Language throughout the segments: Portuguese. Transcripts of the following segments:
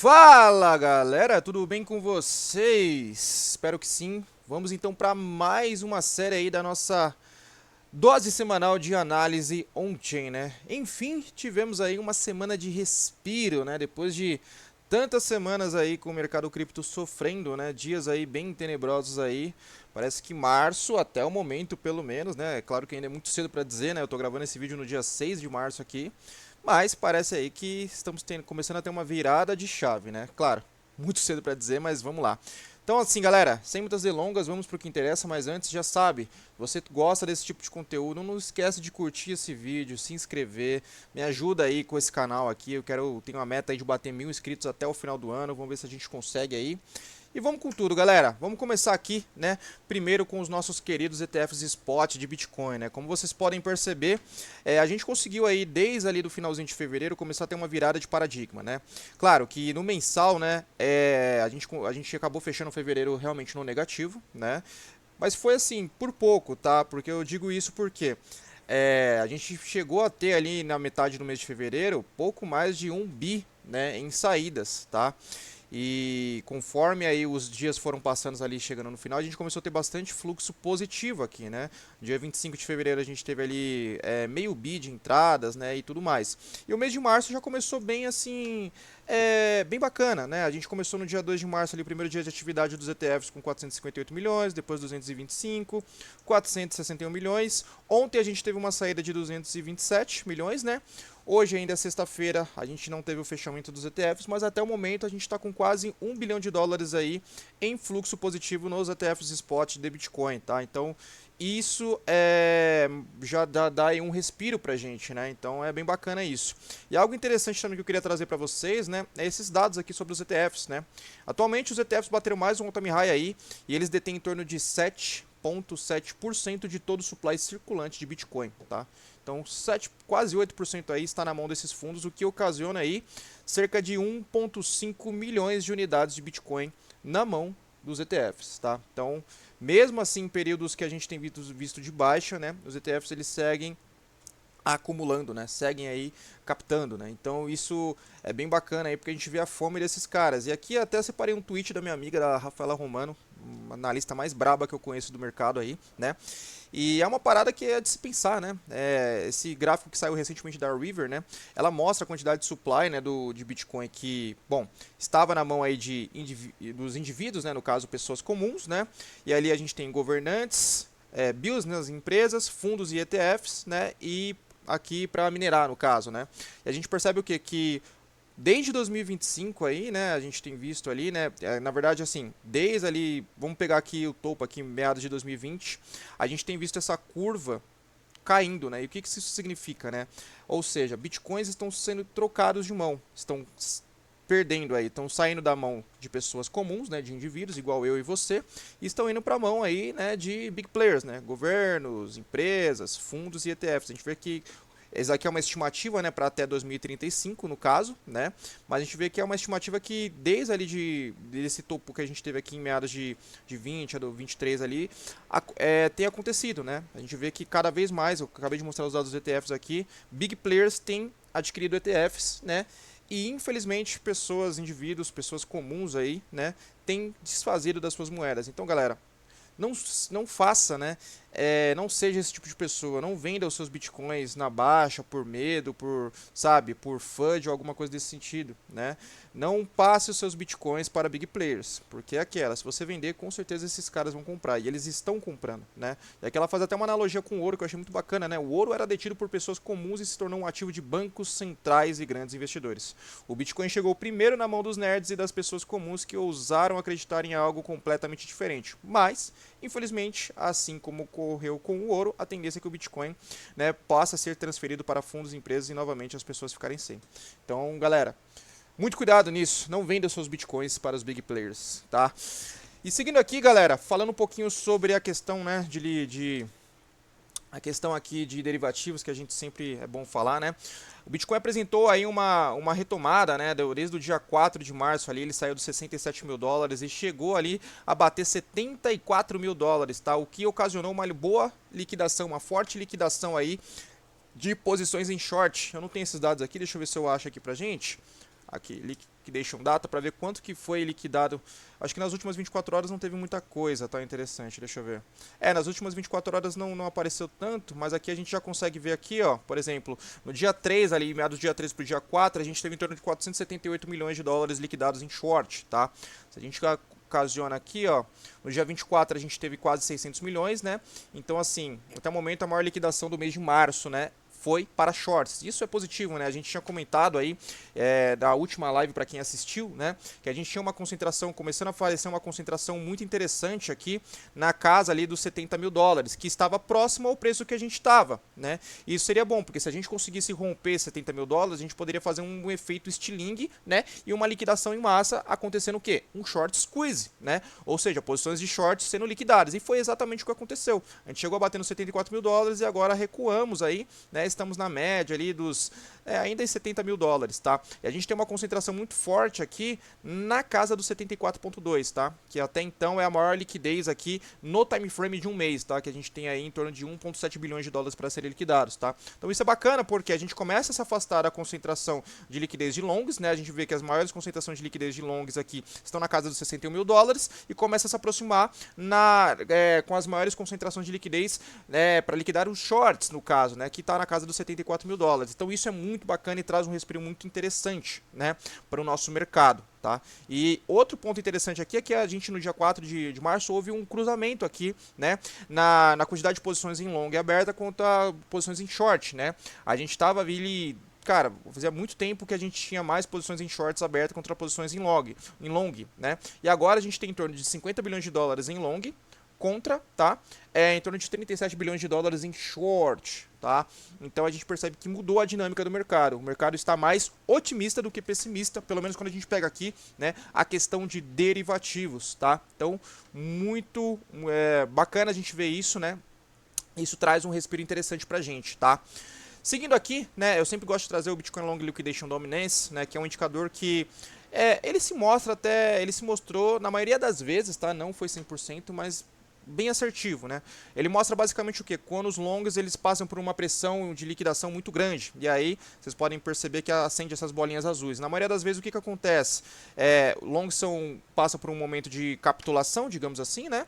Fala galera, tudo bem com vocês? Espero que sim. Vamos então para mais uma série aí da nossa dose semanal de análise on-chain, né? Enfim, tivemos aí uma semana de respiro, né? Depois de tantas semanas aí com o mercado cripto sofrendo, né? Dias aí bem tenebrosos aí. Parece que março, até o momento pelo menos, né? É claro que ainda é muito cedo para dizer, né? Eu tô gravando esse vídeo no dia 6 de março aqui. Mas parece aí que estamos começando a ter uma virada de chave, né? Claro, muito cedo para dizer, mas vamos lá. Então assim, galera, sem muitas delongas, vamos pro que interessa, mas antes já sabe, você gosta desse tipo de conteúdo, não esquece de curtir esse vídeo, se inscrever, me ajuda aí com esse canal aqui, tenho uma meta aí de bater 1000 inscritos até o final do ano, vamos ver se a gente consegue aí. E vamos com tudo, galera. Vamos começar aqui, né? Primeiro com os nossos queridos ETFs Spot de Bitcoin, né? Como vocês podem perceber, a gente conseguiu aí desde ali do finalzinho de fevereiro começar a ter uma virada de paradigma, né? Claro que no mensal, né? A gente acabou fechando fevereiro realmente no negativo, né? Mas foi assim, por pouco, tá? Porque eu digo isso porque a gente chegou a ter ali na metade do mês de fevereiro pouco mais de 1 bi, né, em saídas, tá? E conforme aí os dias foram passando ali, chegando no final, a gente começou a ter bastante fluxo positivo aqui, né? Dia 25 de fevereiro a gente teve ali meio bi de entradas, né? E tudo mais. E o mês de março já começou bem assim, bem bacana, né? A gente começou no dia 2 de março ali, o primeiro dia de atividade dos ETFs com 458 milhões, depois 225, 461 milhões. Ontem a gente teve uma saída de 227 milhões, né? Hoje ainda é sexta-feira, a gente não teve o fechamento dos ETFs, mas até o momento a gente está com quase 1 bilhão de dólares aí em fluxo positivo nos ETFs spot de Bitcoin, tá? Então isso já dá aí um respiro pra gente, né? Então é bem bacana isso. E algo interessante também que eu queria trazer para vocês, né? É esses dados aqui sobre os ETFs, né? Atualmente os ETFs bateram mais um all-time high aí e eles detêm em torno de 7,7% de todo o supply circulante de Bitcoin, tá? Então, quase 8% aí está na mão desses fundos, o que ocasiona aí cerca de 1,5 milhões de unidades de Bitcoin na mão dos ETFs, tá? Então, mesmo assim, em períodos que a gente tem visto de baixa, né, os ETFs eles seguem acumulando, né? Seguem aí captando, né? Então isso é bem bacana aí porque a gente vê a fome desses caras. E aqui até separei um tweet da minha amiga, da Rafaela Romano, uma analista mais braba que eu conheço do mercado aí, né? E é uma parada que é de se pensar, né? Esse gráfico que saiu recentemente da River, né? Ela mostra a quantidade de supply, né, de Bitcoin que, bom, estava na mão aí dos indivíduos, né? No caso, pessoas comuns, né? E ali a gente tem governantes, business, empresas, fundos e ETFs, né? E aqui para minerar, no caso, né? E a gente percebe o quê? Que desde 2025 aí, né, a gente tem visto ali, né, na verdade assim, desde ali, vamos pegar aqui o topo aqui, meados de 2020, a gente tem visto essa curva caindo, né? E o que isso significa, né? Ou seja, bitcoins estão sendo trocados de mão, estão perdendo aí, estão saindo da mão de pessoas comuns, né, de indivíduos igual eu e você, e estão indo para a mão aí, né, de big players, né, governos, empresas, fundos e ETFs. A gente vê que essa aqui é uma estimativa, né, para até 2035, no caso, né? Mas a gente vê que é uma estimativa que desde ali desse topo que a gente teve aqui em meados de 20 a do 23 ali, tem acontecido, né? A gente vê que cada vez mais, eu acabei de mostrar os dados dos ETFs aqui, big players têm adquirido ETFs, né? E infelizmente pessoas, indivíduos, pessoas comuns aí, né, têm desfazido das suas moedas. Então, galera, não faça, né? Não seja esse tipo de pessoa. Não venda os seus bitcoins na baixa por medo, sabe, por FUD ou alguma coisa desse sentido, né? Não passe os seus bitcoins para big players, porque é aquela, se você vender, com certeza esses caras vão comprar, e eles estão comprando, né? E aqui ela faz até uma analogia com o ouro, que eu achei muito bacana, né? O ouro era detido por pessoas comuns e se tornou um ativo de bancos centrais e grandes investidores. O Bitcoin chegou primeiro na mão dos nerds e das pessoas comuns que ousaram acreditar em algo completamente diferente, mas infelizmente, assim como ocorreu com o ouro, a tendência é que o Bitcoin, né, possa ser transferido para fundos, empresas e novamente as pessoas ficarem sem. Então, galera, muito cuidado nisso, não venda seus Bitcoins para os big players, tá? E seguindo aqui, galera, falando um pouquinho sobre a questão, né, a questão aqui de derivativos, que a gente sempre é bom falar, né? O Bitcoin apresentou aí uma retomada, né? Desde o dia 4 de março ali, ele saiu dos 67 mil dólares e chegou ali a bater 74 mil dólares, tá? O que ocasionou uma boa liquidação, uma forte liquidação aí de posições em short. Eu não tenho esses dados aqui, deixa eu ver se eu acho aqui pra gente. Aqui, liquidation data para ver quanto que foi liquidado. Acho que nas últimas 24 horas não teve muita coisa, tá interessante, deixa eu ver. Nas últimas 24 horas não apareceu tanto, mas aqui a gente já consegue ver aqui, ó, por exemplo, no dia 3 ali, meados do dia 3 pro dia 4, a gente teve em torno de 478 milhões de dólares liquidados em short, tá? Se a gente ocasiona aqui, ó, no dia 24 a gente teve quase 600 milhões, né? Então, assim, até o momento a maior liquidação do mês de março, né? Foi para shorts. Isso é positivo, né? A gente tinha comentado aí da última live para quem assistiu, né? Que a gente tinha uma concentração, começando a aparecer uma concentração muito interessante aqui na casa ali dos 70 mil dólares, que estava próximo ao preço que a gente estava, né? E isso seria bom, porque se a gente conseguisse romper 70 mil dólares, a gente poderia fazer um efeito estilingue, né? E uma liquidação em massa acontecendo o quê? Um short squeeze, né? Ou seja, posições de shorts sendo liquidadas. E foi exatamente o que aconteceu. A gente chegou a bater nos 74 mil dólares e agora recuamos aí, né? Estamos na média ali dos ainda em 70 mil dólares, tá? E a gente tem uma concentração muito forte aqui na casa dos 74,2, tá? Que até então é a maior liquidez aqui no time frame de um mês, tá? Que a gente tem aí em torno de 1,7 bilhões de dólares para serem liquidados, tá? Então isso é bacana porque a gente começa a se afastar da concentração de liquidez de longs, né? A gente vê que as maiores concentrações de liquidez de longs aqui estão na casa dos 61 mil dólares e começa a se aproximar com as maiores concentrações de liquidez para liquidar os shorts, no caso, né? Que está na casa dos 74 mil dólares. Então isso é muito bacana e traz um respiro muito interessante, né, para o nosso mercado, tá? E outro ponto interessante aqui é que a gente no dia 4 de março houve um cruzamento aqui, né, na quantidade de posições em long e aberta contra posições em short, né? A gente estava ali, cara, fazia muito tempo que a gente tinha mais posições em shorts abertas contra posições em long, né? E agora a gente tem em torno de 50 bilhões de dólares em long contra, tá? Em torno de 37 bilhões de dólares em short, tá? Então a gente percebe que mudou a dinâmica do mercado. O mercado está mais otimista do que pessimista, pelo menos quando a gente pega aqui, né, a questão de derivativos, tá? Então, muito bacana a gente ver isso, né? Isso traz um respiro interessante pra gente, tá? Seguindo aqui, né, eu sempre gosto de trazer o Bitcoin Long Liquidation Dominance, né, que é um indicador que ele se mostrou na maioria das vezes, tá? Não foi 100%, mas bem assertivo, né? Ele mostra basicamente o que? Quando os longs eles passam por uma pressão de liquidação muito grande. E aí vocês podem perceber que acende essas bolinhas azuis. Na maioria das vezes o que acontece? Longs passam por um momento de capitulação, digamos assim, né?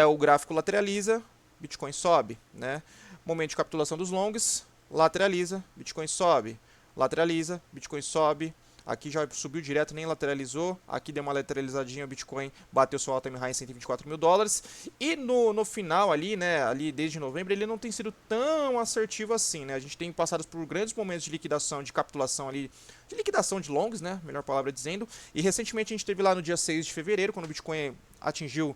O gráfico lateraliza, Bitcoin sobe, né? Momento de capitulação dos longs, lateraliza, Bitcoin sobe, lateraliza, Bitcoin sobe. Aqui já subiu direto, nem lateralizou. Aqui deu uma lateralizadinha, o Bitcoin bateu seu all-time high em 124 mil dólares. E no final ali, né, ali desde novembro, ele não tem sido tão assertivo assim, né? A gente tem passado por grandes momentos de liquidação, de capitulação ali, de liquidação de longs, né? Melhor palavra dizendo. E recentemente a gente teve lá no dia 6 de fevereiro, quando o Bitcoin atingiu,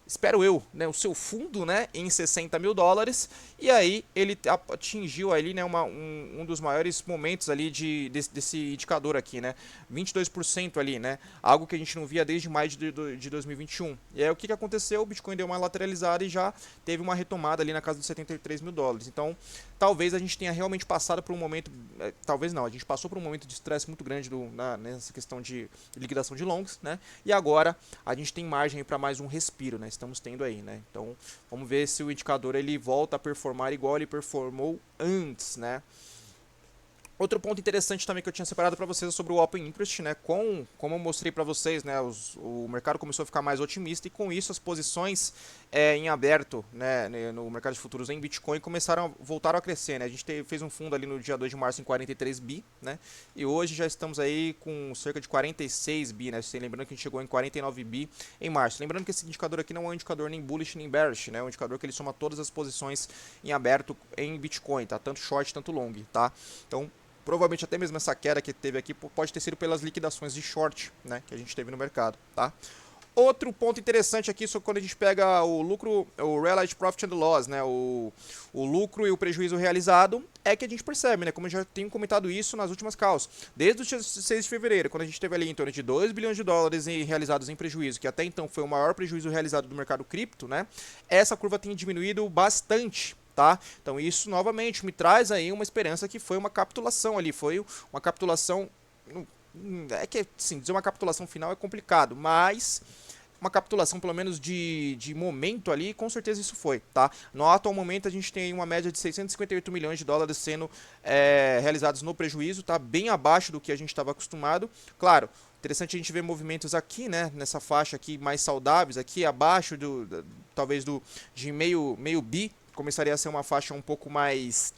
espero eu, né, o seu fundo, né, em 60 mil dólares, e aí ele atingiu ali, né, um dos maiores momentos ali desse indicador aqui, né, 22% ali, né, algo que a gente não via desde maio de 2021. E aí o que aconteceu? O Bitcoin deu uma lateralizada e já teve uma retomada ali na casa dos 73 mil dólares. Então, talvez a gente tenha realmente passado por um momento, talvez não, a gente passou por um momento de estresse muito grande nessa questão de liquidação de longs, né, e agora a gente tem margem para mais um respiro, né, estamos tendo aí, né? Então, vamos ver se o indicador ele volta a performar igual ele performou antes, né? Outro ponto interessante também que eu tinha separado para vocês é sobre o Open Interest, né? Como eu mostrei para vocês, né? O mercado começou a ficar mais otimista e com isso as posições em aberto, né? No mercado de futuros em Bitcoin voltaram a crescer, né? A gente fez um fundo ali no dia 2 de março em 43 bi, né? E hoje já estamos aí com cerca de 46 bi, né? Lembrando que a gente chegou em 49 bi em março. Lembrando que esse indicador aqui não é um indicador nem bullish nem bearish, né? É um indicador que ele soma todas as posições em aberto em Bitcoin, tá? Tanto short, tanto long, tá? Então, provavelmente até mesmo essa queda que teve aqui pode ter sido pelas liquidações de short, né, que a gente teve no mercado, tá? Outro ponto interessante aqui, só quando a gente pega o lucro, o Realized Profit and Loss, né, o lucro e o prejuízo realizado, é que a gente percebe, né, como eu já tenho comentado isso nas últimas calls, desde o dia 6 de fevereiro, quando a gente teve ali em torno de 2 bilhões de dólares realizados em prejuízo, que até então foi o maior prejuízo realizado do mercado cripto, né, essa curva tem diminuído bastante, tá? Então isso novamente me traz aí uma esperança que foi uma capitulação ali, foi uma capitulação, é que assim, dizer uma capitulação final é complicado, mas uma capitulação, pelo menos de momento ali, com certeza isso foi, tá? No atual momento a gente tem uma média de 658 milhões de dólares sendo realizados no prejuízo, tá? Bem abaixo do que a gente estava acostumado. Claro, interessante a gente ver movimentos aqui, né? Nessa faixa aqui mais saudáveis, aqui abaixo talvez de meio bi, começaria a ser uma faixa um pouco mais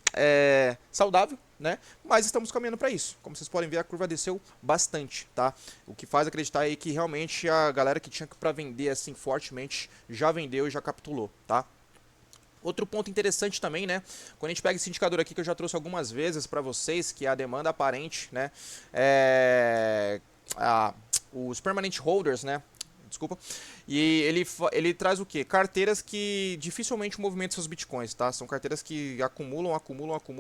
saudável, né? Mas estamos caminhando para isso. Como vocês podem ver, a curva desceu bastante, tá? O que faz acreditar aí que realmente a galera que tinha para vender assim fortemente já vendeu e já capitulou, tá? Outro ponto interessante também, né? Quando a gente pega esse indicador aqui que eu já trouxe algumas vezes para vocês, que é a demanda aparente, né? Os permanent holders, né? Desculpa. E ele traz o quê? Carteiras que dificilmente movimentam seus bitcoins, tá? São carteiras que acumulam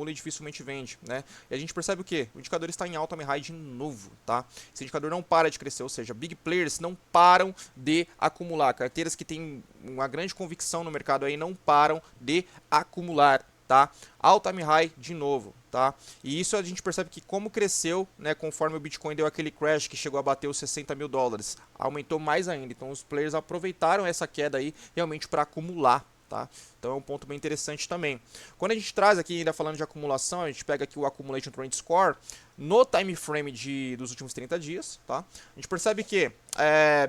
e dificilmente vende, né? E a gente percebe o quê? O indicador está em all-time high de novo, tá? Esse indicador não para de crescer, ou seja, big players não param de acumular. Carteiras que têm uma grande convicção no mercado aí não param de acumular, tá? All-time high de novo, tá? E isso a gente percebe que como cresceu, né, conforme o Bitcoin deu aquele crash que chegou a bater os 60 mil dólares, aumentou mais ainda. Então os players aproveitaram essa queda aí realmente para acumular, tá? Então é um ponto bem interessante também. Quando a gente traz aqui, ainda falando de acumulação, a gente pega aqui o Accumulation Trend Score no time frame dos últimos 30 dias, tá? A gente percebe que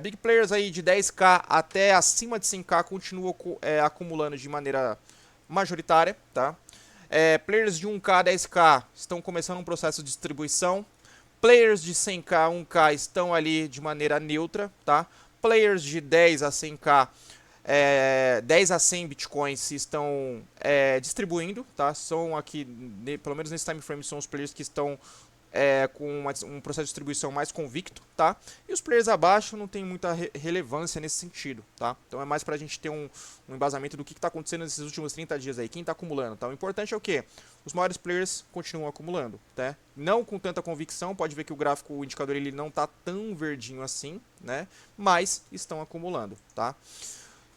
big players aí de 10k até acima de 100k continuam acumulando de maneira majoritária, tá? Players de 1k a 10k estão começando um processo de distribuição. Players de 100k, 1k estão ali de maneira neutra, tá? Players de 10 a 100k, 10 a 100 bitcoins estão distribuindo, tá? São aqui, pelo menos nesse time frame, são os players que estão com um processo de distribuição mais convicto, tá? E os players abaixo não tem muita relevância nesse sentido, tá? Então é mais pra gente ter um embasamento do que está acontecendo nesses últimos 30 dias aí, quem está acumulando, tá? O importante é o quê? Os maiores players continuam acumulando, tá? Não com tanta convicção, pode ver que o gráfico, o indicador, ele não tá tão verdinho assim, né? Mas estão acumulando, tá?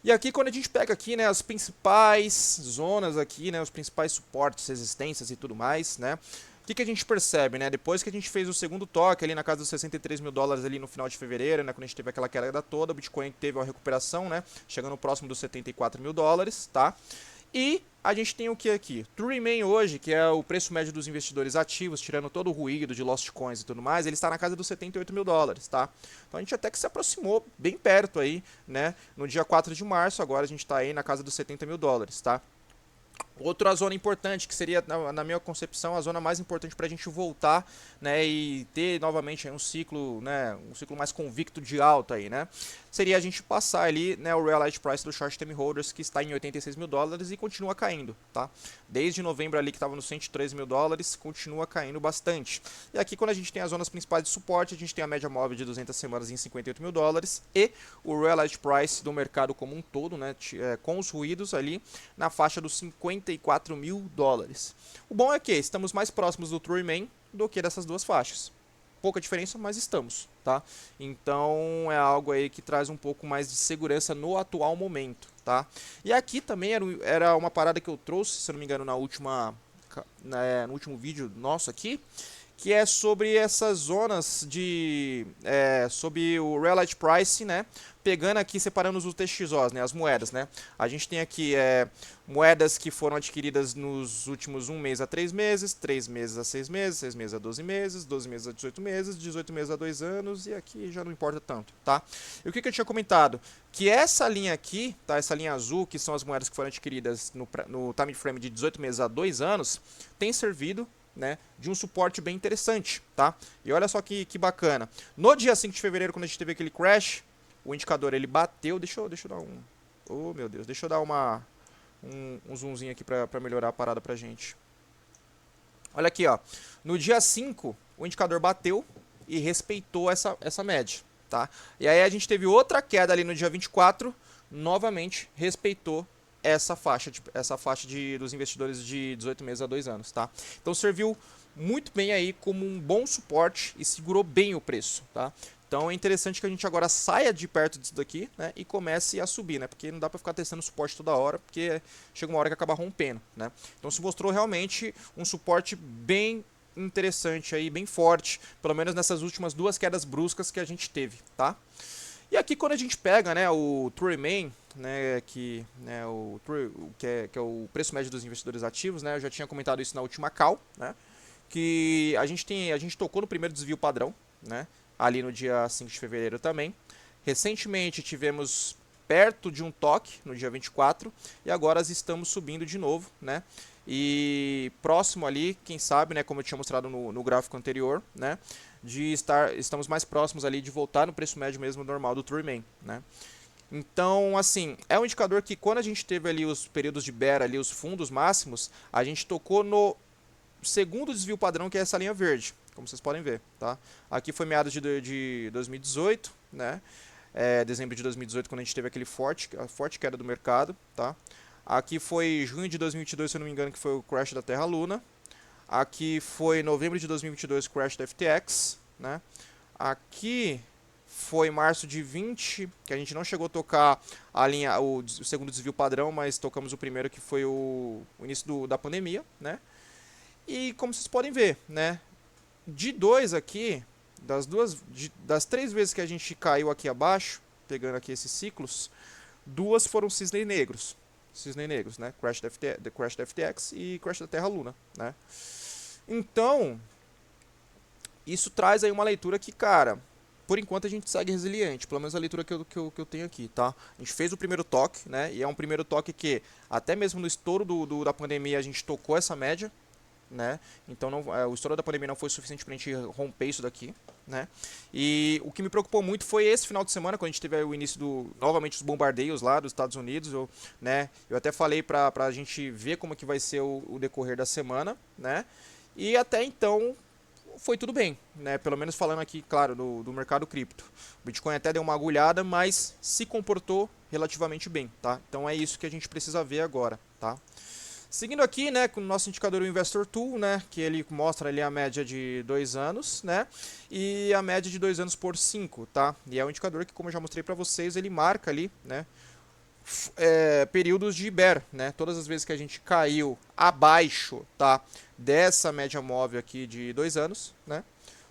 E aqui quando a gente pega aqui, né, as principais zonas aqui, né, os principais suportes, resistências e tudo mais, né? O que a gente percebe, né? Depois que a gente fez o segundo toque ali na casa dos 63 mil dólares ali no final de fevereiro, né? Quando a gente teve aquela queda toda, o Bitcoin teve uma recuperação, né? Chegando próximo dos 74 mil dólares, tá? E a gente tem o que aqui? True Remain hoje, que é o preço médio dos investidores ativos, tirando todo o ruído de Lost Coins e tudo mais, ele está na casa dos 78 mil dólares, tá? Então a gente até que se aproximou bem perto aí, né? No dia 4 de março, agora a gente está aí na casa dos 70 mil dólares, tá? Outra zona importante, que seria, na minha concepção, a zona mais importante para a gente voltar, né, e ter novamente um ciclo mais convicto de alta aí, né, seria a gente passar ali, né, o Realized Price do Short Term Holders, que está em 86 mil dólares e continua caindo, tá? Desde novembro ali que estava nos 113 mil dólares, continua caindo bastante. E aqui quando a gente tem as zonas principais de suporte, a gente tem a média móvel de 200 semanas em 58 mil dólares e o Realized Price do mercado como um todo, né, com os ruídos ali na faixa dos 54 mil dólares. O bom é que estamos mais próximos do True Remain do que dessas duas faixas. Pouca diferença, mas estamos, tá? Então é algo aí que traz um pouco mais de segurança no atual momento, tá? E aqui também era uma parada que eu trouxe, se eu não me engano, no último vídeo nosso aqui, que é sobre essas zonas sobre o Realized Price, né? Pegando aqui, separando os UTXOs, né? As moedas, né? A gente tem aqui moedas que foram adquiridas nos últimos 1 mês a 3 meses, 3 meses a 6 meses, 6 meses a 12 meses, 12 meses a 18 meses, 18 meses a 2 anos, e aqui já não importa tanto, tá? E o que eu tinha comentado? Que essa linha aqui, tá? Essa linha azul, que são as moedas que foram adquiridas no time frame de 18 meses a 2 anos, tem servido, né, de um suporte bem interessante, tá? E olha só que bacana. No dia 5 de fevereiro, quando a gente teve aquele crash, o indicador ele bateu, deixa eu dar um... Oh, meu Deus, deixa eu dar um zoomzinho aqui pra melhorar a parada pra gente. Olha aqui, ó. No dia 5, o indicador bateu e respeitou essa média, tá? E aí a gente teve outra queda ali no dia 24, novamente respeitou essa faixa dos investidores de 18 meses a 2 anos, tá? Então serviu muito bem aí como um bom suporte e segurou bem o preço, tá? Então é interessante que a gente agora saia de perto disso daqui, né, e comece a subir, né? Porque não dá para ficar testando suporte toda hora, porque chega uma hora que acaba rompendo, né? Então se mostrou realmente um suporte bem interessante aí, bem forte, pelo menos nessas últimas duas quedas bruscas que a gente teve, tá? E aqui quando a gente pega, né, o True Remain, né, que é o preço médio dos investidores ativos, né, eu já tinha comentado isso na última call, né, que a gente tocou no primeiro desvio padrão, né, ali no dia 5 de fevereiro também. Recentemente tivemos perto de um toque no dia 24 e agora estamos subindo de novo, né? E próximo ali, quem sabe, né, como eu tinha mostrado no gráfico anterior, né, estamos mais próximos ali de voltar no preço médio mesmo normal do True Remain, né? Então, assim, é um indicador que quando a gente teve ali os períodos de bear, ali os fundos máximos, a gente tocou no segundo desvio padrão, que é essa linha verde, como vocês podem ver, tá? Aqui foi meados de 2018, né? Dezembro de 2018, quando a gente teve a forte queda do mercado, tá? Aqui foi junho de 2022, se eu não me engano, que foi o crash da Terra Luna. Aqui foi novembro de 2022, crash da FTX, né? Aqui foi março de 20, que a gente não chegou a tocar o segundo desvio padrão, mas tocamos o primeiro, que foi o início da pandemia, né? E como vocês podem ver, né? De dois aqui, das 3 vezes que a gente caiu aqui abaixo, pegando aqui esses ciclos, 2 foram cisnes negros. Cisnes negros, né? Crash da FTX e crash da Terra Luna, né? Então, isso traz aí uma leitura que, cara, por enquanto a gente segue resiliente, pelo menos a leitura que eu tenho aqui, tá? A gente fez o primeiro toque, né? E é um primeiro toque que, até mesmo no estouro da pandemia, a gente tocou essa média, né? Então o estouro da pandemia não foi suficiente para a gente romper isso daqui, né? E o que me preocupou muito foi esse final de semana, quando a gente teve o início novamente os bombardeios lá dos Estados Unidos, né? Eu até falei para a gente ver como que vai ser o decorrer da semana, né? E até então foi tudo bem, né? Pelo menos falando aqui, claro, do mercado cripto. O Bitcoin até deu uma agulhada, mas se comportou relativamente bem, tá? Então é isso que a gente precisa ver agora, tá? Seguindo aqui, né, com o nosso indicador o Investor Tool, né, que ele mostra ali a média de 2 anos, né, e a média de 2 anos por 5, tá? E é um indicador que, como eu já mostrei para vocês, ele marca ali, né, períodos de bear, né? Todas as vezes que a gente caiu abaixo, tá, dessa média móvel aqui de 2 anos, né,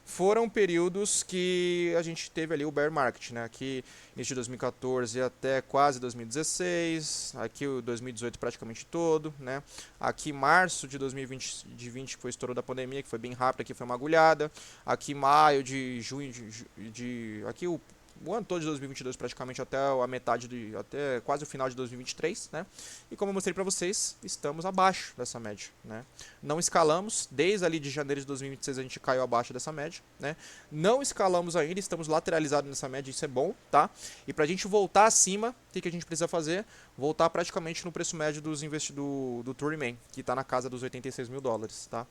foram períodos que a gente teve ali o bear market, né? Aqui início de 2014 até quase 2016, aqui o 2018 praticamente todo, né? Aqui março de 2020 que foi o estouro da pandemia, que foi bem rápido, aqui foi uma agulhada. Aqui maio de junho aqui o ano todo de 2022 praticamente até a metade até quase o final de 2023, né? E como eu mostrei para vocês, estamos abaixo dessa média, né? Não escalamos, desde ali de janeiro de 2026 a gente caiu abaixo dessa média, né? Não escalamos ainda, estamos lateralizados nessa média, isso é bom, tá? E pra gente voltar acima, o que a gente precisa fazer? Voltar praticamente no preço médio do True Remain, que tá na casa dos 86 mil dólares, tá?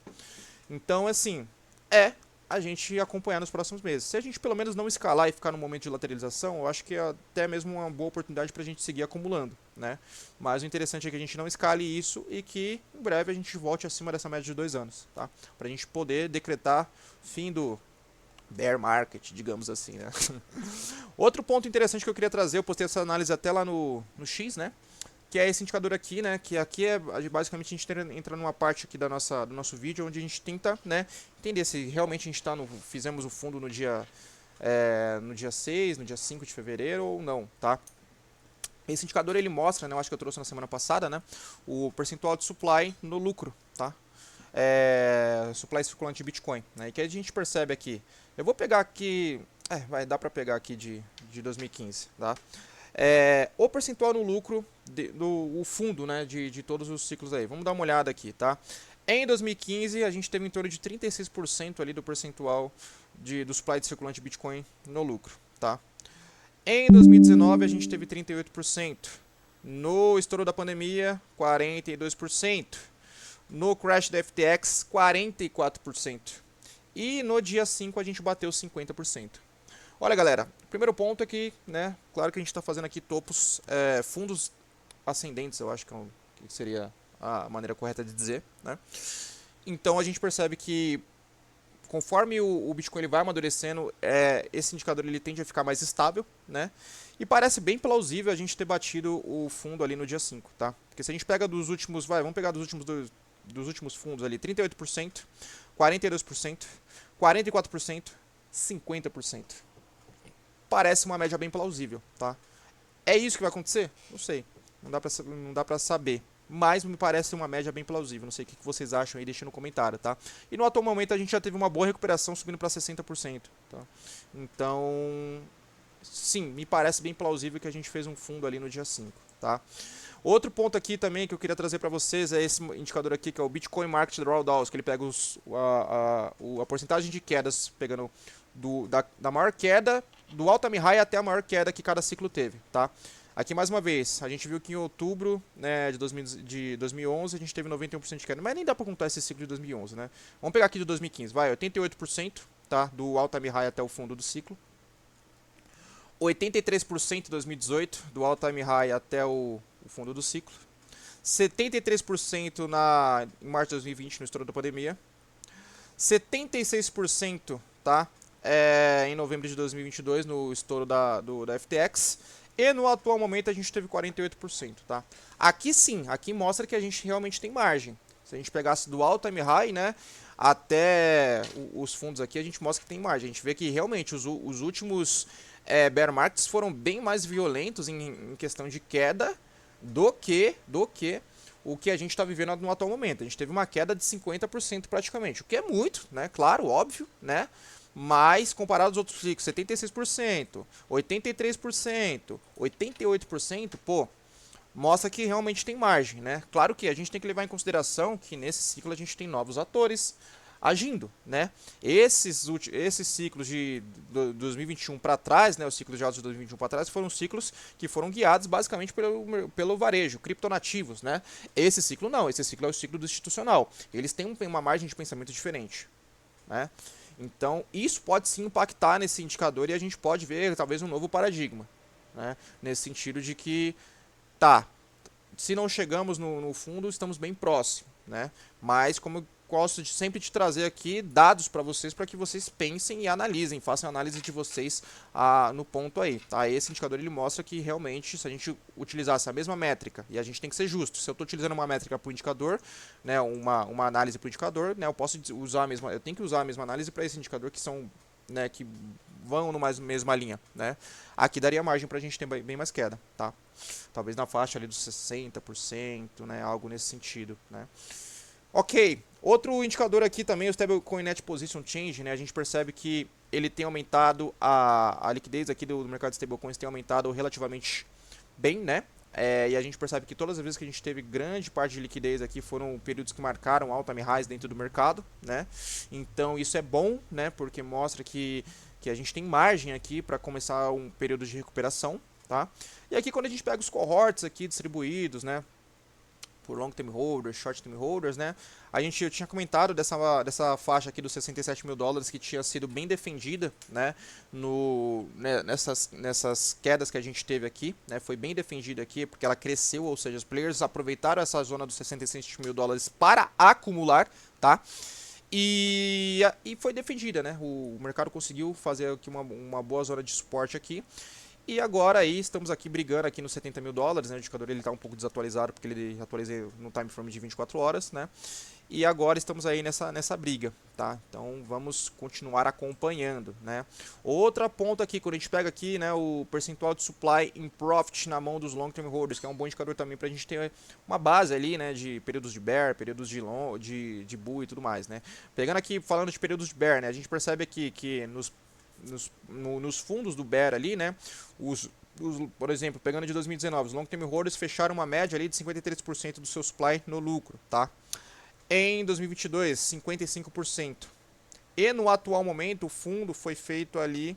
Então, assim, a gente acompanhar nos próximos meses. Se a gente pelo menos não escalar e ficar no momento de lateralização, eu acho que é até mesmo uma boa oportunidade para a gente seguir acumulando, né? Mas o interessante é que a gente não escale isso e que em breve a gente volte acima dessa média de 2 anos, tá? Para a gente poder decretar fim do bear market, digamos assim, né? Outro ponto interessante que eu queria trazer, eu postei essa análise até lá no X, né? Que é esse indicador aqui, né? Que aqui é basicamente a gente entra numa parte aqui do nosso vídeo onde a gente tenta, né, entender se realmente a gente fizemos o fundo no dia 6, no dia 5 de fevereiro ou não, tá? Esse indicador ele mostra, né, eu acho que eu trouxe na semana passada, né, o percentual de supply no lucro, tá? Supply circulante de Bitcoin, né? E que a gente percebe aqui. Eu vou pegar aqui, vai dar para pegar aqui de 2015, tá? O percentual no lucro do fundo, né, de todos os ciclos aí. Vamos dar uma olhada aqui, tá? Em 2015, a gente teve em torno de 36% ali do percentual do supply de circulante Bitcoin no lucro, tá? Em 2019, a gente teve 38%. No estouro da pandemia, 42%. No crash da FTX, 44%. E no dia 5, a gente bateu 50%. Olha, galera, o primeiro ponto é que, né, claro que a gente está fazendo aqui fundos ascendentes, eu acho que seria a maneira correta de dizer, né? Então a gente percebe que conforme o Bitcoin ele vai amadurecendo, esse indicador ele tende a ficar mais estável, né? E parece bem plausível a gente ter batido o fundo ali no dia 5, tá? Porque se a gente pega vamos pegar dos últimos fundos ali, 38%, 42%, 44%, 50%. parece uma média bem plausível, tá? É isso que vai acontecer? Não sei, não dá pra saber. Mas me parece uma média bem plausível. Não sei o que vocês acham aí, deixa no comentário, tá? E no atual momento a gente já teve uma boa recuperação subindo para 60%, tá? Então, sim, me parece bem plausível que a gente fez um fundo ali no dia 5, tá? Outro ponto aqui também que eu queria trazer para vocês é esse indicador aqui, que é o Bitcoin Market Drawdowns, que ele pega a porcentagem de quedas, pegando da maior queda, do all-time high até a maior queda que cada ciclo teve, tá? Aqui mais uma vez, a gente viu que em outubro, né, de 2011 a gente teve 91% de queda, mas nem dá para contar esse ciclo de 2011, né? Vamos pegar aqui de 2015, vai, 88%, tá, do all-time high até o fundo do ciclo. 83% em 2018, do all-time high até o fundo do ciclo. 73% em março de 2020, no estouro da pandemia. 76%, tá, em novembro de 2022, no estouro da FTX. E no atual momento a gente teve 48%, tá? Aqui sim, aqui mostra que a gente realmente tem margem. Se a gente pegasse do all-time high, né, até os fundos aqui, a gente mostra que tem margem. A gente vê que realmente os últimos bear markets foram bem mais violentos em questão de queda do que o que a gente está vivendo no atual momento. A gente teve uma queda de 50% praticamente, o que é muito, né? Claro, óbvio, né? Mas comparado aos outros ciclos, 76%, 83%, 88%, pô, mostra que realmente tem margem, né? Claro que a gente tem que levar em consideração que nesse ciclo a gente tem novos atores agindo, né? Esses ciclos de 2021 para trás, né, os ciclos de altos de 2021 para trás, foram ciclos que foram guiados basicamente pelo varejo, criptonativos, né? Esse ciclo não, esse ciclo é o ciclo do institucional. Eles têm uma margem de pensamento diferente, né? Então, isso pode sim impactar nesse indicador e a gente pode ver talvez um novo paradigma, né? Nesse sentido de que, tá, se não chegamos no fundo, estamos bem próximos, né? Mas como eu gosto de sempre de trazer aqui dados para que vocês pensem e analisem, façam a análise de vocês no ponto aí, tá? Esse indicador ele mostra que realmente, se a gente utilizasse a mesma métrica, e a gente tem que ser justo, se eu estou utilizando uma métrica para o indicador, né, uma análise para o indicador, né, eu tenho que usar a mesma análise para esse indicador que são, né, que vão numa mesma linha, né? Aqui daria margem para a gente ter bem mais queda, tá? Talvez na faixa ali dos 60%, né, algo nesse sentido, né? Ok, outro indicador aqui também, o Stablecoin Net Position Change, né, a gente percebe que ele tem aumentado, a liquidez aqui do mercado de stablecoins tem aumentado relativamente bem, né? E a gente percebe que todas as vezes que a gente teve grande parte de liquidez aqui foram períodos que marcaram all-time highs dentro do mercado, né? Então isso é bom, né? Porque mostra que a gente tem margem aqui para começar um período de recuperação, tá? E aqui quando a gente pega os cohorts aqui distribuídos, né, por long term holders, short term holders, né? Eu tinha comentado dessa faixa aqui dos 67 mil dólares que tinha sido bem defendida, né? Nessas quedas que a gente teve aqui, né? Foi bem defendida aqui porque ela cresceu, ou seja, os players aproveitaram essa zona dos 67 mil dólares para acumular, tá? E foi defendida, né? O mercado conseguiu fazer aqui uma boa zona de suporte aqui. E agora aí estamos aqui brigando aqui nos 70 mil dólares, né? O indicador ele está um pouco desatualizado porque ele atualizei no time frame de 24 horas, né? E agora estamos aí nessa briga, tá? Então vamos continuar acompanhando, né? Outra ponta aqui, quando a gente pega aqui, né, o percentual de supply in profit na mão dos long term holders, que é um bom indicador também para a gente ter uma base ali, né, de períodos de bear, períodos de bull e tudo mais, né? Pegando aqui, falando de períodos de bear, né, a gente percebe aqui que nos fundos do bear ali, né, por exemplo, pegando de 2019, os long term holders fecharam uma média ali de 53% do seu supply no lucro, tá? Em 2022, 55%. E no atual momento, o fundo foi feito ali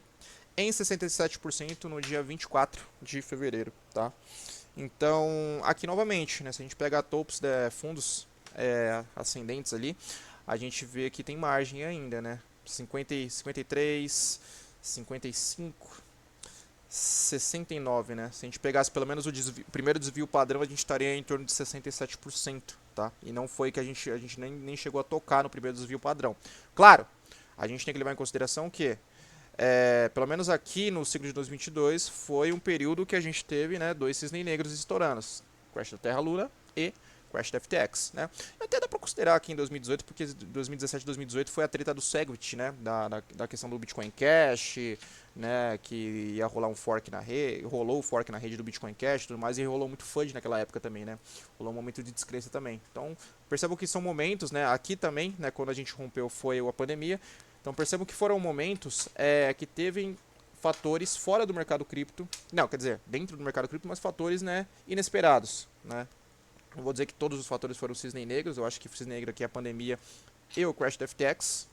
em 67% no dia 24 de fevereiro, tá? Então, aqui novamente, né, se a gente pegar topos de fundos ascendentes ali, a gente vê que tem margem ainda, né? 53, 55, 69, né? Se a gente pegasse pelo menos o primeiro desvio padrão, a gente estaria em torno de 67%, tá? E não foi que a gente nem chegou a tocar no primeiro desvio padrão. Claro, a gente tem que levar em consideração que, pelo menos aqui no ciclo de 2022, foi um período que a gente teve, né, dois cisnes negros estourando. Crash da Terra Luna e Crash da FTX, né? Até dá para considerar aqui em 2018, porque 2017 e 2018 foi a treta do Segwit, né? Da questão do Bitcoin Cash, né? Que ia rolar um fork na rede, rolou o fork na rede do Bitcoin Cash e tudo mais, e rolou muito FUD naquela época também, né? Rolou um momento de descrença também. Então, percebam que são momentos, né? Aqui também, né? Quando a gente rompeu foi a pandemia. Então, percebam que foram momentos que teve fatores fora do mercado cripto, não, quer dizer, dentro do mercado cripto, mas fatores, né, inesperados, né? Não vou dizer que todos os fatores foram cisne negros, eu acho que o cisne negro aqui é a pandemia e o crash da FTX,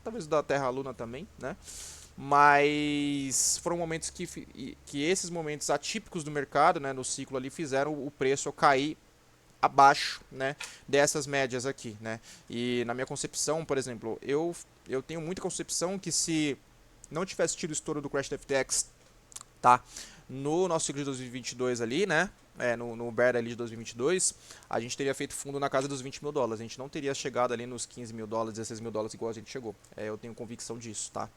talvez o da Terra Luna também, né? Mas foram momentos que esses momentos atípicos do mercado, né, no ciclo ali, fizeram o preço cair abaixo, né, dessas médias aqui, né? E na minha concepção, por exemplo, eu tenho muita concepção que se não tivesse tido o estouro do crash da FTX, tá, no nosso ciclo de 2022 ali, né, no bear ali de 2022, a gente teria feito fundo na casa dos 20 mil dólares. A gente não teria chegado ali nos 15 mil dólares, 16 mil dólares igual a gente chegou. Eu tenho convicção disso, tá?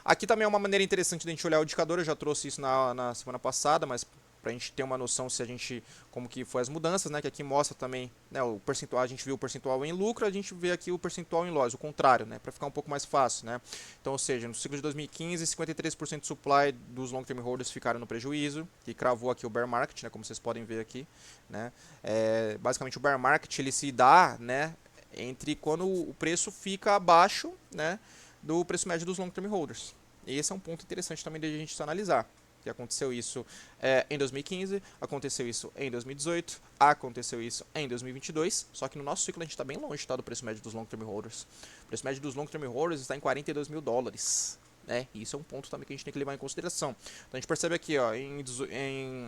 Aqui também é uma maneira interessante de a gente olhar o indicador, eu já trouxe isso na semana passada, mas pra gente ter uma noção se a gente, como que foi as mudanças, né, que aqui mostra também, né, o percentual, a gente viu o percentual em lucro, a gente vê aqui o percentual em loss, o contrário, né, para ficar um pouco mais fácil, né. Então, ou seja, no ciclo de 2015, 53% de supply dos long term holders ficaram no prejuízo, que cravou aqui o bear market, né, como vocês podem ver aqui, né. Basicamente o bear market ele se dá, né, entre quando o preço fica abaixo, né, do preço médio dos long term holders. E esse é um ponto interessante também de a gente analisar. Que aconteceu isso em 2015, aconteceu isso em 2018, aconteceu isso em 2022, só que no nosso ciclo a gente está bem longe, tá, do preço médio dos long term holders. O preço médio dos long term holders está em 42 mil dólares. Né? E isso é um ponto também que a gente tem que levar em consideração. Então a gente percebe aqui, ó, em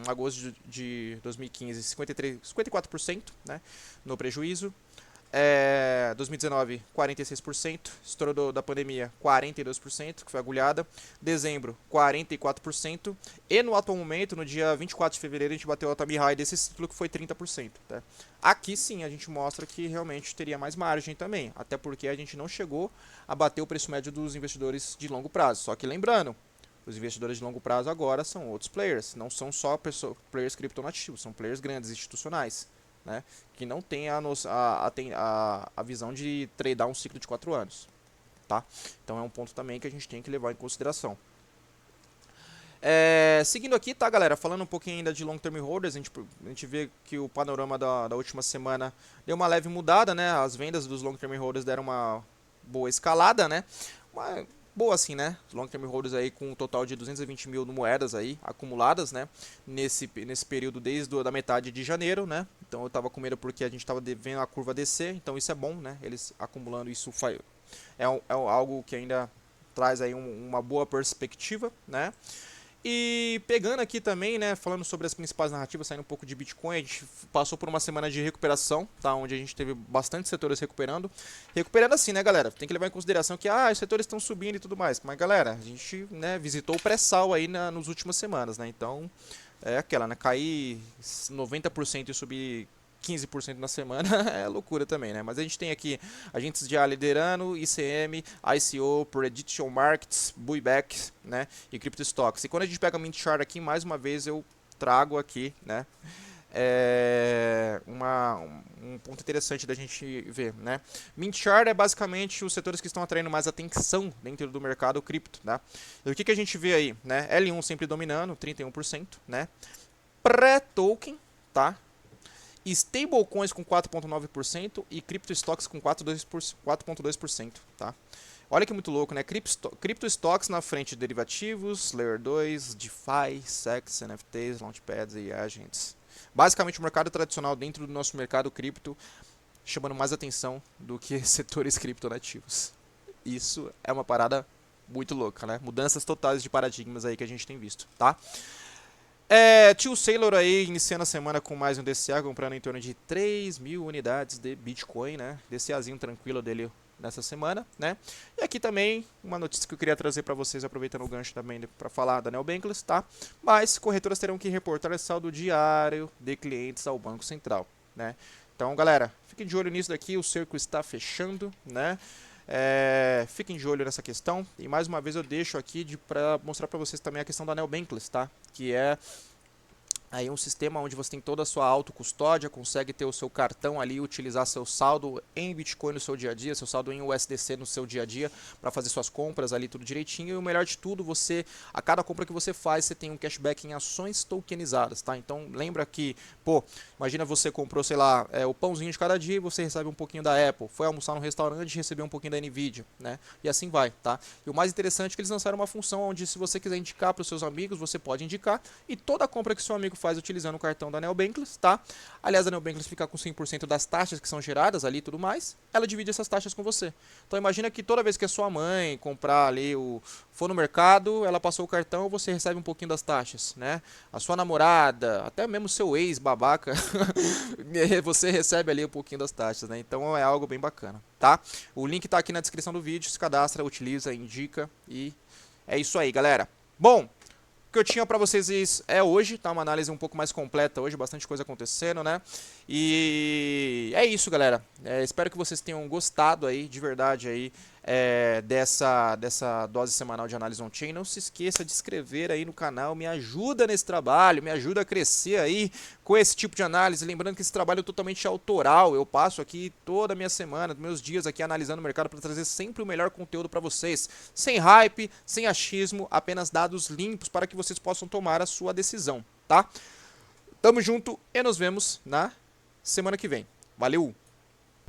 agosto de 2015, 54%, né, no prejuízo. 2019, 46%, estouro da pandemia, 42%, que foi agulhada, dezembro, 44%, e no atual momento, no dia 24 de fevereiro, a gente bateu o all-time high desse ciclo, que foi 30%. Tá? Aqui sim, a gente mostra que realmente teria mais margem também, até porque a gente não chegou a bater o preço médio dos investidores de longo prazo. Só que lembrando, os investidores de longo prazo agora são outros players, não são só players criptonativos, são players grandes, institucionais. Né, que não tem a visão de tradar um ciclo de 4 anos. Tá? Então é um ponto também que a gente tem que levar em consideração. Seguindo aqui, tá, galera? Falando um pouquinho ainda de long term holders, a gente vê que o panorama da última semana deu uma leve mudada, né? As vendas dos long term holders deram uma boa escalada, né? Uma boa assim, né? Os long term holders aí com um total de 220 mil moedas aí acumuladas, né? Nesse período desde da metade de janeiro, né? Então eu tava com medo porque a gente tava vendo a curva descer, então isso é bom, né? Eles acumulando isso algo que ainda traz aí uma boa perspectiva, né? E pegando aqui também, né, falando sobre as principais narrativas, saindo um pouco de Bitcoin, a gente passou por uma semana de recuperação, tá, onde a gente teve bastante setores recuperando. Recuperando assim, né, galera? Tem que levar em consideração que os setores estão subindo e tudo mais. Mas, galera, a gente, né, visitou o pré-sal aí nas últimas semanas, né? Então, é aquela, né, cair 90% e subir 15% na semana é loucura também, né? Mas a gente tem aqui agentes de A liderando, ICM, ICO, Prediction Markets, Buyback, né? E Crypto Stocks. E quando a gente pega a Mint Chart aqui, mais uma vez eu trago aqui, né? Um ponto interessante da gente ver, né? Mint Chart é basicamente os setores que estão atraindo mais atenção dentro do mercado cripto, né? E o que a gente vê aí, né? L1 sempre dominando, 31%, né? Pré-token, tá? Stablecoins com 4,9% e Crypto Stocks com 4,2%, tá? Olha que muito louco, né? Crypto Stocks na frente de derivativos, Layer 2, DeFi, SEX, NFTs, Launchpads e agents. Basicamente o mercado tradicional dentro do nosso mercado cripto chamando mais atenção do que setores criptonativos. Isso é uma parada muito louca, né? Mudanças totais de paradigmas aí que a gente tem visto, tá? Tio Sailor aí iniciando a semana com mais um DCA, comprando em torno de 3 mil unidades de Bitcoin, né? DCAzinho tranquilo dele nessa semana, né? E aqui também uma notícia que eu queria trazer para vocês, aproveitando o gancho também para falar da Neobankless, tá? Mas corretoras terão que reportar saldo diário de clientes ao Banco Central, né? Então, galera, fiquem de olho nisso daqui, o cerco está fechando, né? Fiquem de olho nessa questão. E mais uma vez eu deixo aqui para mostrar para vocês também a questão da Neobankless, tá? Que é aí um sistema onde você tem toda a sua autocustódia, consegue ter o seu cartão ali, utilizar seu saldo em Bitcoin no seu dia a dia, seu saldo em USDC no seu dia a dia, para fazer suas compras ali tudo direitinho. E o melhor de tudo, você, a cada compra que você faz, você tem um cashback em ações tokenizadas, tá? Então lembra que, pô, imagina você comprou, sei lá, o pãozinho de cada dia e você recebe um pouquinho da Apple, foi almoçar no restaurante e recebeu um pouquinho da Nvidia, né? E assim vai, tá? E o mais interessante é que eles lançaram uma função onde, se você quiser indicar para os seus amigos, você pode indicar, e toda compra que seu amigo faz utilizando o cartão da Neobankless, tá? Aliás, a Neobankless fica com 100% das taxas que são geradas ali e tudo mais, ela divide essas taxas com você. Então imagina que toda vez que a sua mãe comprar ali, for no mercado, ela passou o cartão, você recebe um pouquinho das taxas, né? A sua namorada, até mesmo seu ex babaca, você recebe ali um pouquinho das taxas, né? Então é algo bem bacana, tá? O link tá aqui na descrição do vídeo, se cadastra, utiliza, indica e é isso aí, galera. Bom, o que eu tinha para vocês é hoje, tá? Uma análise um pouco mais completa hoje, bastante coisa acontecendo, né? E é isso, galera. Espero que vocês tenham gostado aí, de verdade aí, dessa dose semanal de análise on-chain. Não se esqueça de se inscrever aí no canal, me ajuda nesse trabalho, me ajuda a crescer aí com esse tipo de análise. Lembrando que esse trabalho é totalmente autoral, eu passo aqui toda a minha semana, meus dias aqui analisando o mercado para trazer sempre o melhor conteúdo para vocês. Sem hype, sem achismo, apenas dados limpos para que vocês possam tomar a sua decisão, tá? Tamo junto e nos vemos na semana que vem. Valeu!